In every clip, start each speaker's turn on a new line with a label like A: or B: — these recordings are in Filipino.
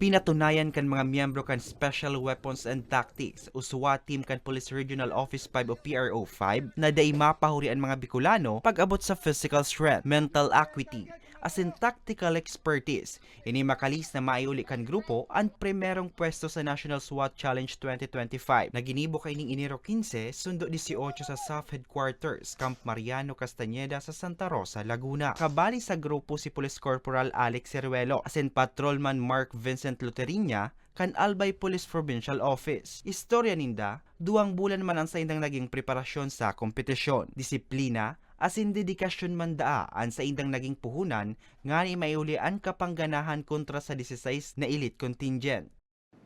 A: Pinatunayan kan mga miyembro kan Special Weapons and Tactics o SWAT Team kan Police Regional Office 5 o PRO5 na dai mapahurian mga Bicolano pag-abot sa physical strength, mental acuity, as in tactical expertise. Ini makalis na maiuli kan grupo ang primerong pwesto sa National SWAT Challenge 2025 na ginibo kay ning Enero 15 sundo 18 sa SAF Headquarters Camp Mariano Castañeda sa Santa Rosa, Laguna. Kabali sa grupo si Police Corporal Alex Ceruelo, as in Patrolman Mark Vincent Luterinya kan Albay Police Provincial Office. Istorya ninda, 2 bulan man ang sa indang naging preparasyon sa kompetisyon, disiplina, as in dedikasyon man daan sa indang naging puhunan nga ni maiulian kapangganahan kontra sa 16 na elite contingent.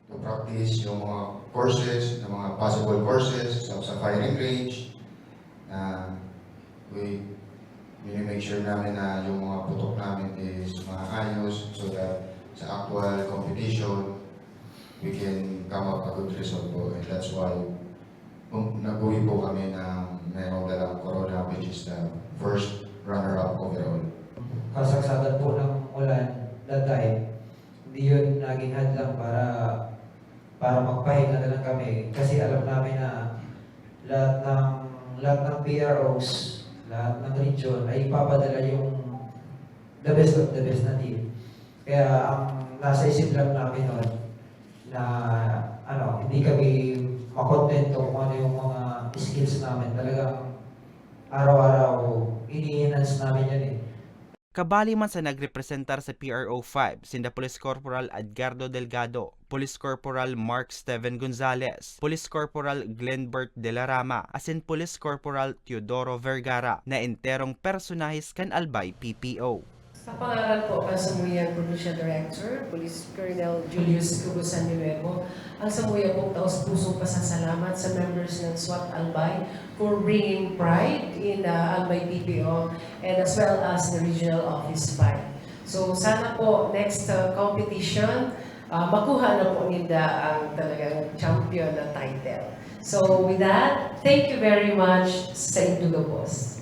B: To practice yung mga courses, yung mga possible courses sa firing range, na we make sure namin na yung mga putok namin is maayos so that sa actual competition, we can come up a good result po. And that's why nag-uwi po kami ng merong dalang corona, which is the first runner-up overall.
C: Kasagsagan po ng ulan that time, hindi yun naging hadlang para magpahinga na lang kami. Kasi alam namin na lahat ng PROs, lahat ng region ay ipapadala yung the best of the best na team. Kaya ang nasa isip lang namin noon na hindi kami makontento kung ano yung mga skills namin. Talagang araw-araw ini-enhance namin yan eh.
A: Kabali man sa nagrepresentar sa PRO5, sinda Police Corporal Edgardo Delgado, Police Corporal Mark Steven Gonzales, Police Corporal Glenbert De La Rama, asin Police Corporal Teodoro Vergara na enterong personahis kan Albay PPO.
D: Sa pangalan po, Samuyan Provincial Director, Police Colonel Julius Cubusan Nuevo, ang Samuyan po taos-pusong pasasalamat sa members ng SWAT Albay for bringing pride in the Albay PPO and as well as the Regional Office 5. So sana po next competition, makuha na po nila ang talagang champion na title. So with that, thank you very much sa Induga Boss.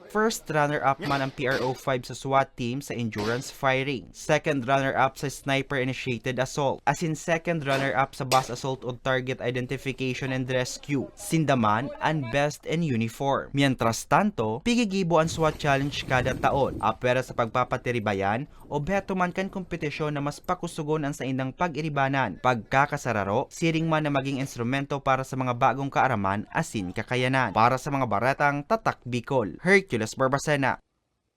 A: First runner-up man ang PRO5 sa SWAT team sa endurance firing. Second runner-up sa sniper-initiated assault. As in second runner-up sa bus assault o target identification and rescue. Sindaman ang best in uniform. Mientras tanto, pigigibo ang SWAT challenge kada taon. Apera sa pagpapatiribayan, obheto man kan kompetisyon na mas pakusugon ang sa indang pag-iribanan. Pagkakasararo, siring man na maging instrumento para sa mga bagong kaaraman asin kakayanan. Para sa mga baratang Tatak Bicol, Hercules Barbacena.